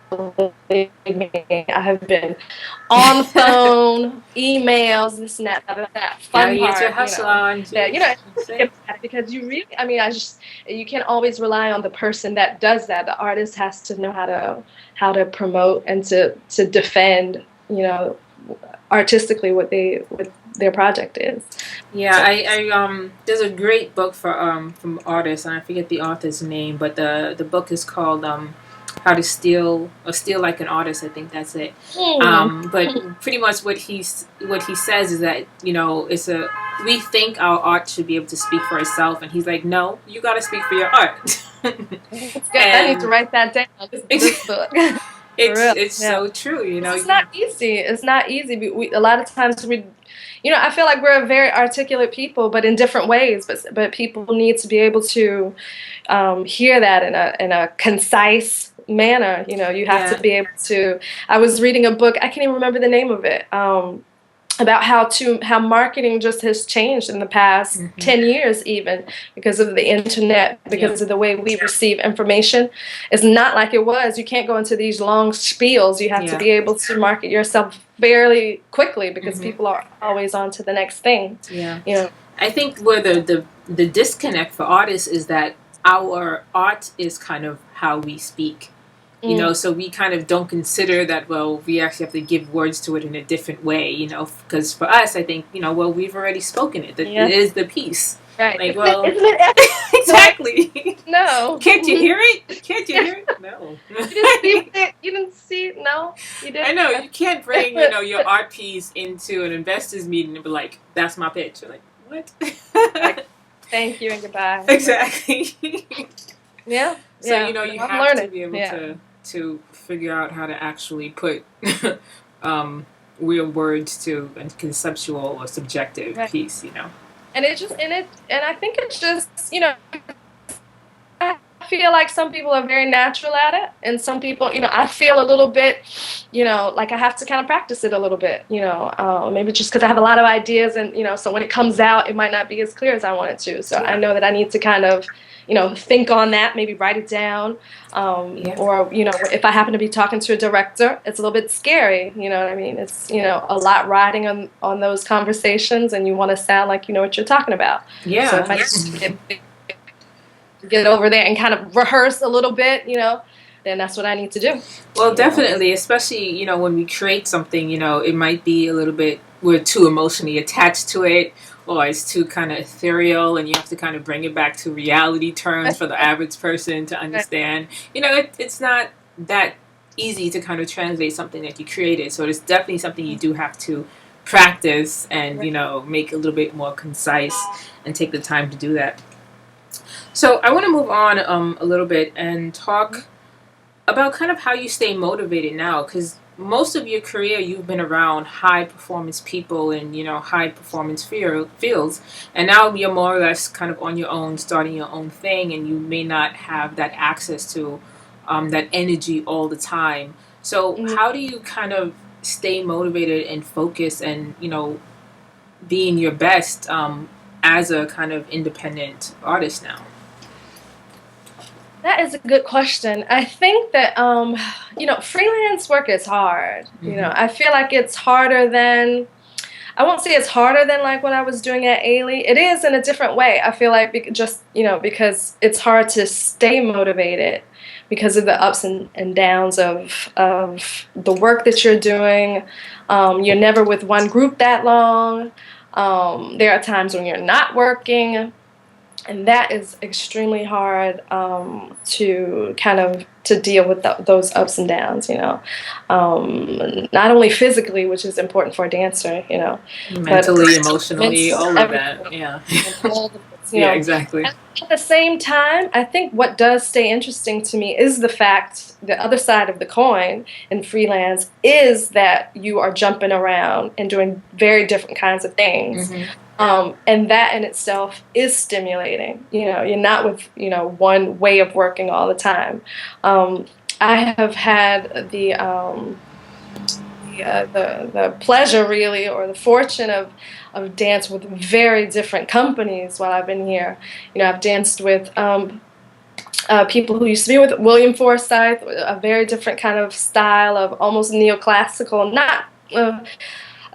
believe me, I have been on the phone, emails, this and that Gotta fun get your part, hustle on. that because you really, I mean, you can't always rely on the person that does that. The artist has to know how to promote and to defend, artistically what their project is. Yeah, I there's a great book for from artists, and I forget the author's name, but the book is called How to Steal Like an Artist. I think that's it. But pretty much what he says is that we think our art should be able to speak for itself, and he's like, no, you got to speak for your art. I need to write that down. This book. It's so true, It's not easy. It's not easy. We a lot of times I feel like we're a very articulate people, but in different ways. But people need to be able to hear that in a concise manner. You have to be able to. I was reading a book. I can't even remember the name of it. About how marketing just has changed in the past 10 years, even because of the internet, because of the way we receive information. It's not like it was. You can't go into these long spiels. You have to be able to market yourself fairly quickly, because people are always on to the next thing. I think where the disconnect for artists is that our art is kind of how we speak. So we kind of don't consider that, well, we actually have to give words to it in a different way, because for us, I think, well, we've already spoken it. It is the piece. Right. Like, well, isn't it exactly. No. Can't you hear it? Can't you hear it? No. You didn't see it? No, you didn't. I know. You can't bring, your art piece into an investors meeting and be like, that's my pitch. You're like, what? Like, thank you and goodbye. Exactly. Yeah. So, you have to be able to figure out how to actually put real words to a conceptual or subjective piece, And I think it's just, I feel like some people are very natural at it, and some people, I feel a little bit, like I have to kind of practice it a little bit, maybe just because I have a lot of ideas, and so when it comes out, it might not be as clear as I want it to. So I know that I need to kind of think on that, maybe write it down, or if I happen to be talking to a director, it's a little bit scary. You know what I mean? It's a lot riding on those conversations, and you want to sound like you know what you're talking about. Yeah. So if I just get over there and kind of rehearse a little bit, then that's what I need to do. Well, definitely, especially when we create something, it might be a little bit, we're too emotionally attached to it, or it's too kind of ethereal, and you have to kind of bring it back to reality terms for the average person to understand. It's not that easy to kind of translate something that you created. So it's definitely something you do have to practice and, make a little bit more concise and take the time to do that. So I want to move on a little bit and talk about kind of how you stay motivated now, because most of your career you've been around high performance people and high performance fields, and now you're more or less kind of on your own, starting your own thing, and you may not have that access to that energy all the time. So how do you kind of stay motivated and focused and being your best as a kind of independent artist now? That is a good question. I think that, freelance work is hard. I feel like it's harder than, I won't say it's harder than like what I was doing at Ailey. It is in a different way. I feel like because it's hard to stay motivated because of the ups and downs of the work that you're doing. You're never with one group that long. There are times when you're not working. And that is extremely hard to kind of to deal with those ups and downs, not only physically, which is important for a dancer, mentally, but emotionally, all of that, yeah. you Yeah, know. exactly. At the same time, I think what does stay interesting to me is the fact, the other side of the coin in freelance is that you are jumping around and doing very different kinds of things. Mm-hmm. And that in itself is stimulating. You know, you're not with, you know, one way of working all the time. I have had the pleasure really or the fortune of dance with very different companies while I've been here. You know, I've danced with people who used to be with William Forsythe, a very different kind of style of almost neoclassical, not well,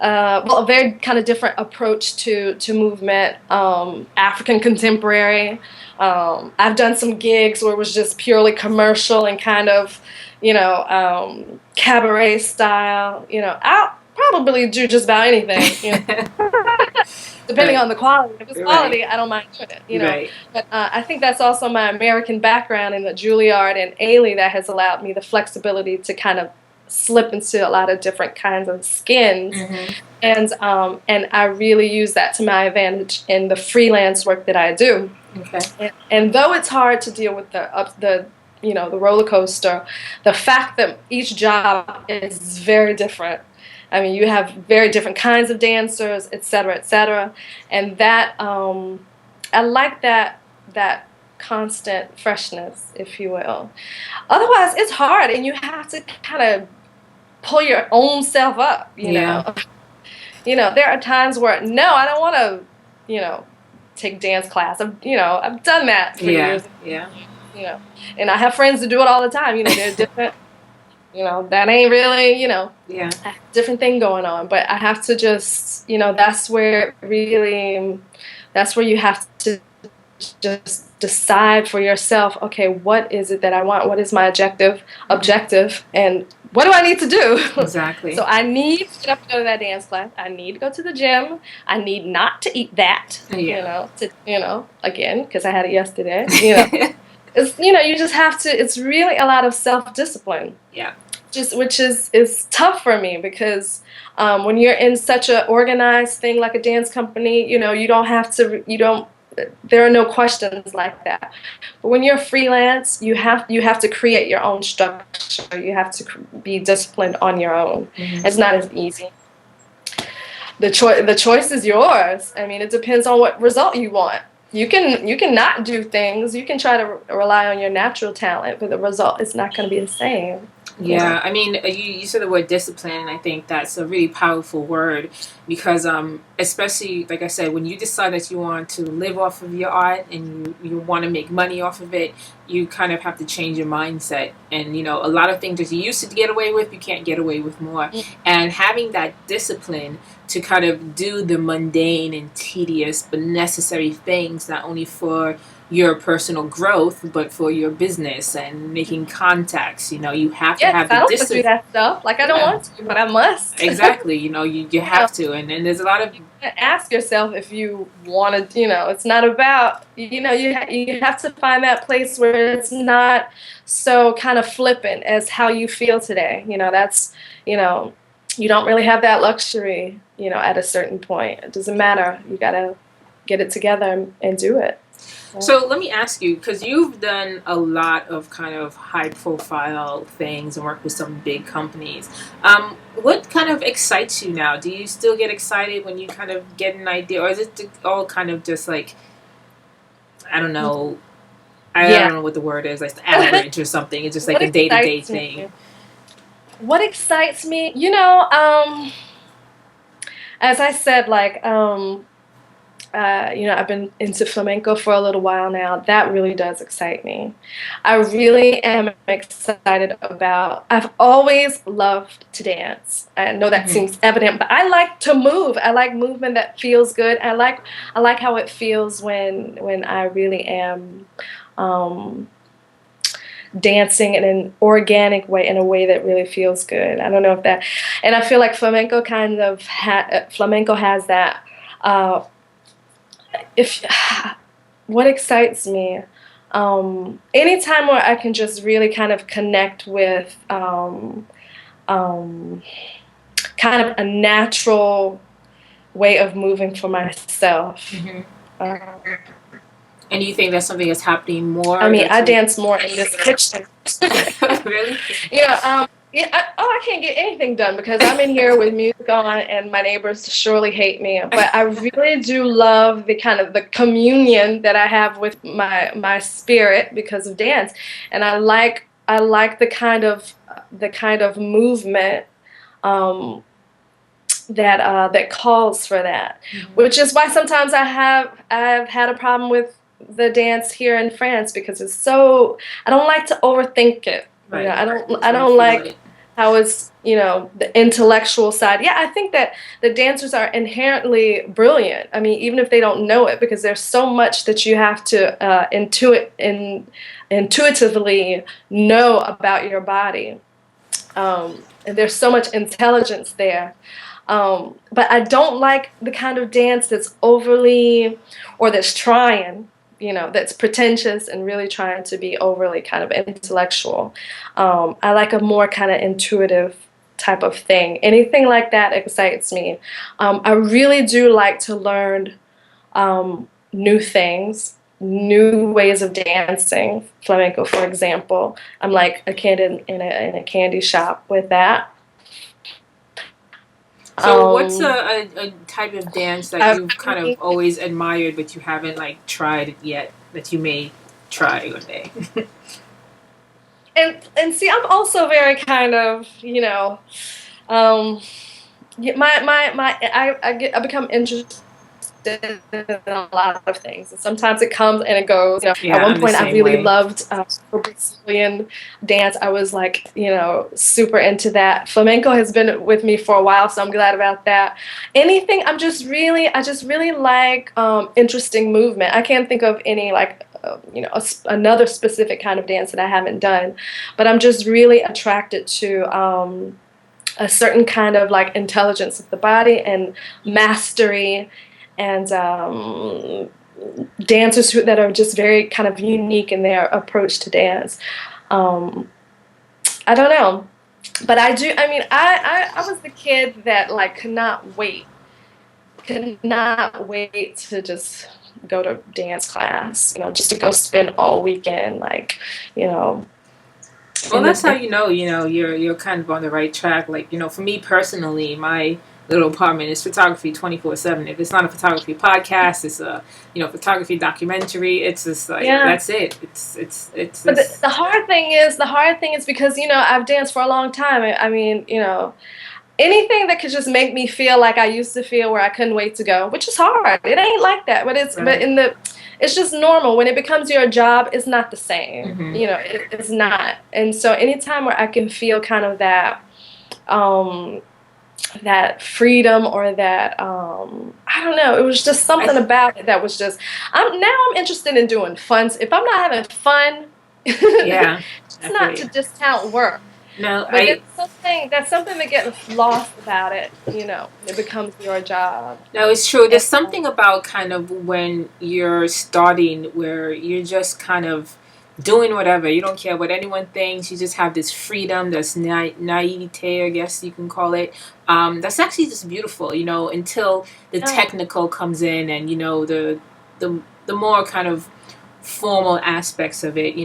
a very kind of different approach to movement, African contemporary. I've done some gigs where it was just purely commercial and kind of, you know, cabaret style. You know, I'll probably do just about anything. You know, depending Right. on the quality. If it's Right. quality, I don't mind doing it. You know, Right. but I think that's also my American background in the Juilliard and Ailey that has allowed me the flexibility to kind of slip into a lot of different kinds of skins, Mm-hmm. and I really use that to my advantage in the freelance work that I do. Okay. And though it's hard to deal with the you know, the roller coaster, the fact that each job is very different. I mean, you have very different kinds of dancers, et cetera, et cetera, and that I like that constant freshness, if you will. Otherwise, it's hard, and you have to kind of pull your own self up. You Yeah. know, you know, there are times where no, I don't want to, you know, take dance class. I've done that for Yeah. years. Yeah. You know, and I have friends that do it all the time. You know, they're different. You know, that ain't really, you know, Yeah. a different thing going on. But I have to just, you know, that's where it really, that's where you have to just decide for yourself, okay, what is it that I want? What is my objective, and what do I need to do? Exactly. So I need to get up and go to that dance class. I need to go to the gym. I need not to eat that, Yeah. you know, again, because I had it yesterday, you know. It's, you know, you just have to, it's really a lot of self-discipline, Yeah. just which is tough for me because when you're in such an organized thing like a dance company, you know, you don't have to, you don't, there are no questions like that. But when you're freelance, you have to create your own structure. You have to be disciplined on your own. Mm-hmm. It's not as easy. The choice is yours. I mean, it depends on what result you want. You can not do things. You can try to rely on your natural talent, but the result is not going to be the same. You know. Yeah, I mean, you said the word discipline, and I think that's a really powerful word because, especially like I said, when you decide that you want to live off of your art and you want to make money off of it, you kind of have to change your mindset. And a lot of things that you used to get away with, you can't get away with more. And having that discipline to kind of do the mundane and tedious but necessary things, not only for your personal growth, but for your business and making contacts. You have to Yeah, have because I the don't want to do discipline. that stuff. Like I don't Yeah, want to, but I must. exactly. You You know, have to. And then there's a lot of, ask yourself if you want to. You know, it's not about. You know, you have to find that place where it's not so kind of flippant as how you feel today. You know, that's. You know, you don't really have that luxury. You know, at a certain point, it doesn't matter. You gotta get it together and do it. so let me ask you, because you've done a lot of kind of high profile things and worked with some big companies. What kind of excites you now? Do you still get excited when you kind of get an idea, or is it all kind of just like, I don't know, I Yeah. don't know what the word is, like average or something? It's just like What a day to day excites thing. me? What excites me? You know, as I said, like, you know, I've been into flamenco for a little while now. That really does excite me. I really am excited about. I've always loved to dance. I know that Hmm. seems evident, but I like to move. I like movement that feels good. I like how it feels when I really am. Um, Dancing in an organic way, in a way that really feels good. I don't know if that, and I feel like flamenco kind of flamenco has that. If What excites me, anytime where I can just really kind of connect with um, kind of a natural way of moving for myself. Hmm. Uh, And do you think that's something that's happening more? I mean, That I you dance more in this kitchen. really? Yeah, I can't get anything done because I'm in here with music on, and my neighbors surely hate me. But I really do love the kind of the communion that I have with my spirit because of dance, and I like the kind of movement um, that calls for that, which is why sometimes I've had a problem with the dance here in France because it's so I don't like to overthink it. Right. I don't like how it's the intellectual side. Yeah, I think that the dancers are inherently brilliant. I mean, even if they don't know it, because there's so much that you have to intuitively know about your body, and there's so much intelligence there. But I don't like the kind of dance that's overly, or that's trying, that's pretentious and really trying to be overly kind of intellectual. I like a more kind of intuitive type of thing. Anything like that excites me. I really do like to learn new things, new ways of dancing, flamenco, for example. I'm like a kid in a candy shop with that. So what's a type of dance that I've you've kind of always admired but you haven't like tried it yet that you may try one day? and see, I'm also very kind of, um, I become interested in a lot of things, and sometimes it comes and it goes. Yeah, At one I'm the point, I same really way. loved Brazilian dance. I was like, super into that. Flamenco has been with me for a while, so I'm glad about that. Anything, I just really like interesting movement. I can't think of any like. Another specific kind of dance that I haven't done, but I'm just really attracted to a certain kind of like intelligence of the body and mastery, and dancers that are just very kind of unique in their approach to dance. Um, I don't know, but I do. I mean, I was the kid that like could not wait to just go to dance class. Just to go spend all weekend, like, you know, Well, in that's how the you're kind of on the right track. Like, for me personally, my little apartment is photography 24/7. If it's not a photography podcast, it's a photography documentary. It's just like yeah. that's it. It's But this. the hard thing is because I've danced for a long time. I mean, anything that could just make me feel like I used to feel, where I couldn't wait to go, which is hard. It ain't like that, but Right. it's just normal. When it becomes your job, it's not the same. Hmm. It's not. And so anytime where I can feel kind of um, that freedom, or that I don't know, it was just something about it that was just. I'm interested in doing fun. If I'm not having fun, Yeah, it's I feel not you. to discount work. No, But that's something that gets lost about it, it becomes your job. no, it's true. And There's something about kind of when you're starting where you're just kind of doing whatever. You don't care what anyone thinks. You just have this freedom, this naivete, I guess you can call it. That's actually just beautiful, until the yeah, technical comes in and, the more kind of formal aspects of it,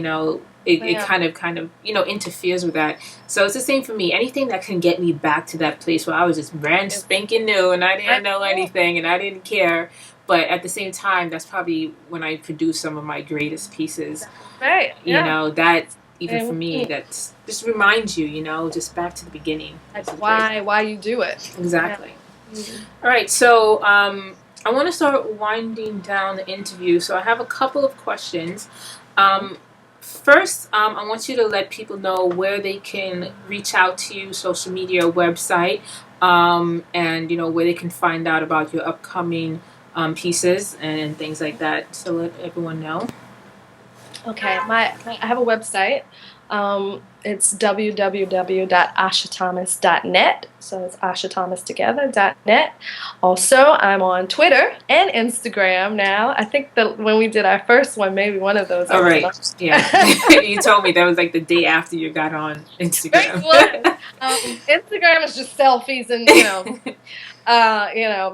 it yeah, kind of interferes with that. So it's the same for me. Anything that can get me back to that place where I was just brand it's spanking new and I didn't right. know anything and I didn't care. But at the same time, that's probably when I produce some of my greatest pieces. Right. Yeah. That even for And me, that just reminds you, just back to the beginning. like This is great. why you do it. Yeah. Exactly. Mhm. All right, so I want to start winding down the interview. So I have a couple of questions. Um, First, I want you to let people know where they can reach out to you, social media, website, and where they can find out about your upcoming pieces and things like that. So let everyone know. Okay, I have a website. It's www.ashathomas.net. So it's Asha Thomas together.net. Also, I'm on Twitter and Instagram now. I think that when we did our first one, maybe one of those I All wasn't right, on. yeah, you told me that was like the day after you got on Right, Instagram. it was. Instagram is just selfies and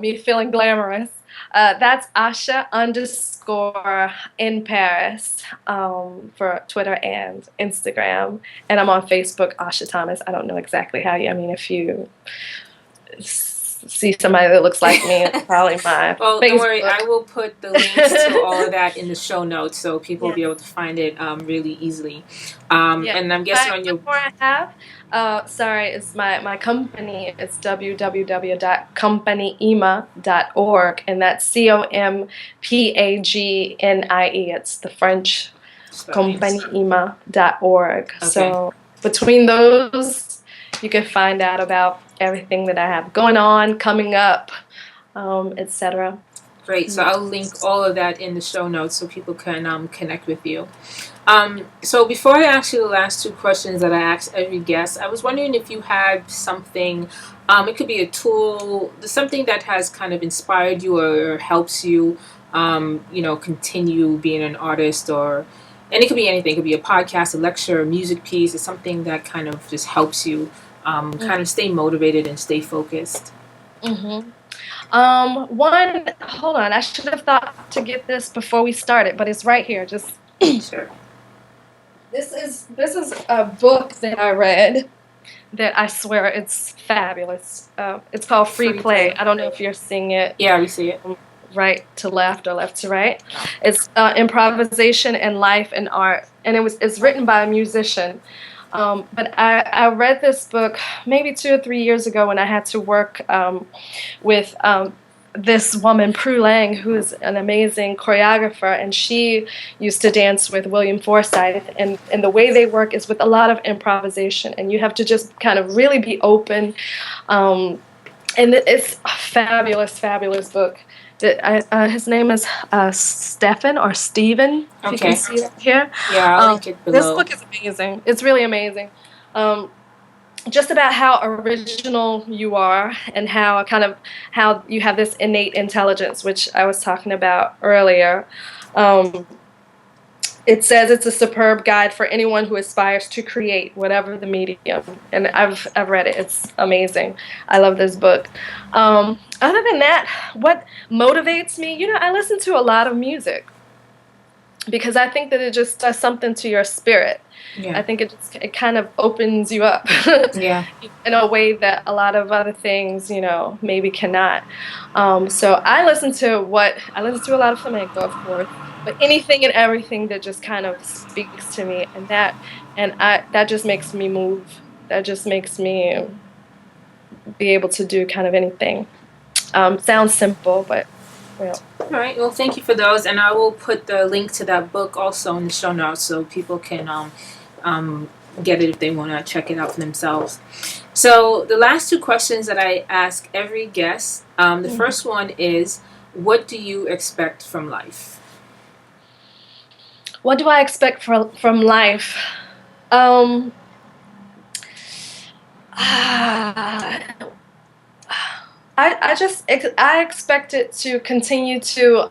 me feeling glamorous. That's Asha underscore in Paris for Twitter and Instagram. And I'm on Facebook, Asha Thomas. I don't know exactly how you, I mean, if you see somebody that looks like me, it's probably my Well, Facebook. don't worry. I will put the links to all of that in the show notes so people will be able to find it really easily. And I'm guessing on your... Before I have, sorry, it's my company. It's www.compagnie.org, and that's COMPAGNIE. It's the French compagnie.org. Okay. So between those, you can find out about everything that I have going on, coming up, etc. Great. So I'll link all of that in the show notes so people can connect with you. So before I ask you the last two questions that I ask every guest, I was wondering if you had something, it could be a tool, something that has kind of inspired you or helps you, continue being an artist, and it could be anything. It could be a podcast, a lecture, a music piece. It's something that kind of just helps you kind of stay motivated and stay focused. Mm-hmm. Hold on, I should have thought to get this before we started, but it's right here. Just sure. This is a book that I read that I swear it's fabulous. It's called Free Play. I don't know if you're seeing it. Yeah, we see it. Right to left or left to right. It's improvisation and life and art, and it's written by a musician. But I read this book maybe 2 or 3 years ago when I had to work with this woman, Prue Lang, who is an amazing choreographer, and she used to dance with William Forsythe. And the way they work is with a lot of improvisation, and you have to just kind of really be open. And it's a fabulous, fabulous book. His name is Stephen or Steven. If you can see it here. Yeah, I'll link it below. This book is amazing. It's really amazing. Just about how original you are and how you have this innate intelligence, which I was talking about earlier. It says it's a superb guide for anyone who aspires to create, whatever the medium. And I've read it. It's amazing. I love this book. Other than that, what motivates me? I listen to a lot of music because I think that it just does something to your spirit. Yeah. I think it kind of opens you up in a way that a lot of other things, maybe cannot. So I listen to a lot of flamenco, of course, but anything and everything that just kind of speaks to me, and that just makes me move. That just makes me be able to do kind of anything. Sounds simple, but well. All right. Well, thank you for those, and I will put the link to that book also in the show notes so people can get it if they want to check it out for themselves. So the last two questions that I ask every guest, the first one is, what do you expect from life? What do I expect from life? I expect it to continue to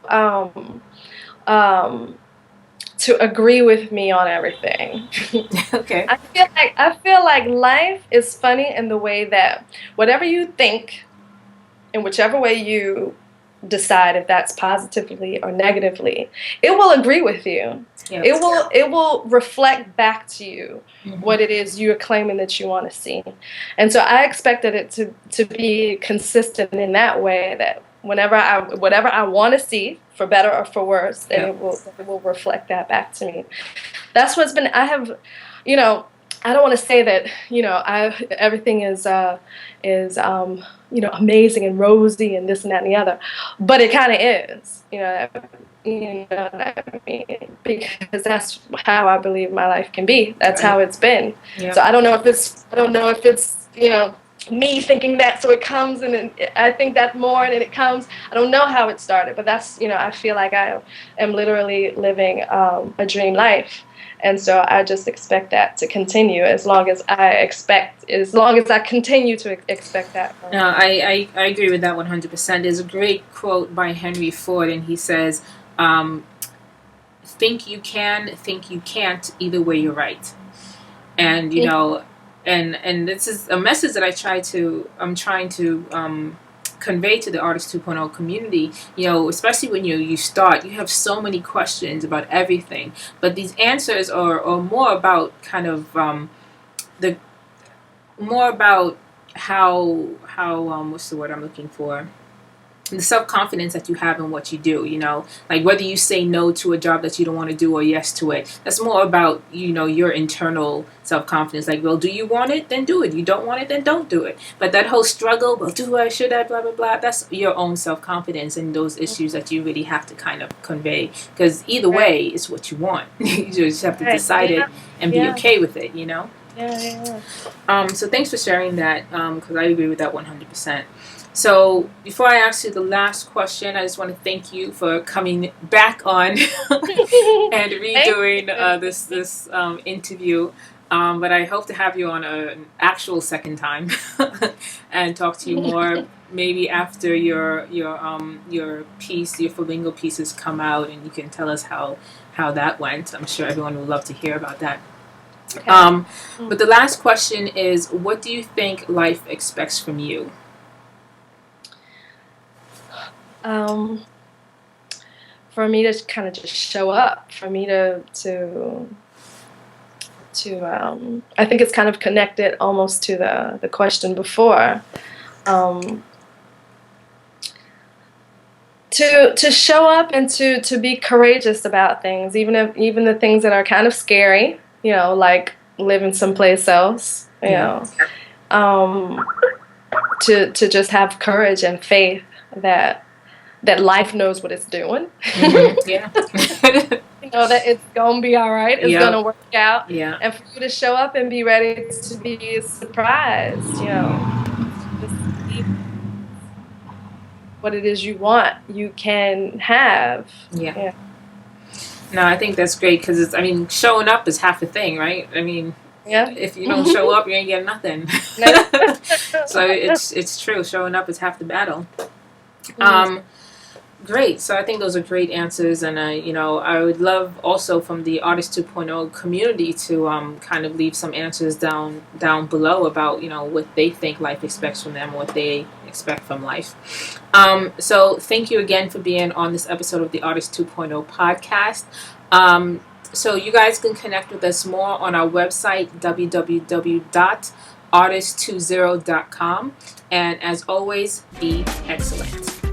agree with me on everything. Okay. I feel like life is funny in the way that whatever you think, in whichever way you decide, if that's positively or negatively, it will agree with you. Yep. It will reflect back to you what it is you're claiming that you want to see. And so I expected it to be consistent in that way, that whatever I want to see, for better or for worse, then it will reflect that back to me. That's what's been. I have, I don't want to say that everything is amazing and rosy and this and that and the other, but it kind of is. You know what I mean? Because that's how I believe my life can be. That's how it's been. Yeah. So I don't know if it's me thinking that, so it comes, and I think that more, and it comes. I don't know how it started, but that's I feel like I am literally living a dream life, and so I just expect that to continue as long as I continue to expect that. No, I agree with that 100%. There's a great quote by Henry Ford, and he says, think you can, think you can't, either way you're right. And and this is a message that I'm trying to convey to the Artist 2.0 community, you know, especially when you start, you have so many questions about everything, but these answers are more about kind of the more about how what's the word I'm looking for, the self-confidence that you have in what you do, you know, like whether you say no to a job that you don't want to do or yes to it. That's more about, you know, your internal self-confidence. Like, well, do you want it? Then do it. You don't want it? Then don't do it. But that whole struggle, well, do I, should I, blah, blah, blah, that's your own self-confidence and those issues that you really have to kind of convey. Because either way, it's what you want. You just have to decide it and be okay with it, you know? So thanks for sharing that, because I agree with that 100%. So before I ask you the last question, I just want to thank you for coming back on and redoing this interview. But I hope to have you on an actual second time and talk to you more. Maybe after your piece, your flamingo pieces come out, and you can tell us how that went. I'm sure everyone would love to hear about that. Okay. But the last question is, what do you think life expects from you? For me to kind of just show up, for me to I think it's kind of connected almost to the question before. To show up and to be courageous about things, even the things that are kind of scary, you know, like living someplace else, you know, to just have courage and faith that life knows what it's doing. Mm-hmm. Yeah. You know, that it's gonna be all right. It's gonna work out. Yeah. And for you to show up and be ready to be surprised, you know, just see what it is you want, you can have. Yeah. No, I think that's great, because showing up is half the thing, right? I mean, if you don't show up, you ain't getting nothing. So it's true. Showing up is half the battle. Great. So I think those are great answers, and I would love also from the Artist 2.0 community to kind of leave some answers down below about, you know, what they think life expects from them, what they expect from life. So thank you again for being on this episode of the Artist 2.0 podcast. So you guys can connect with us more on our website, www.artist20.com. And as always, be excellent.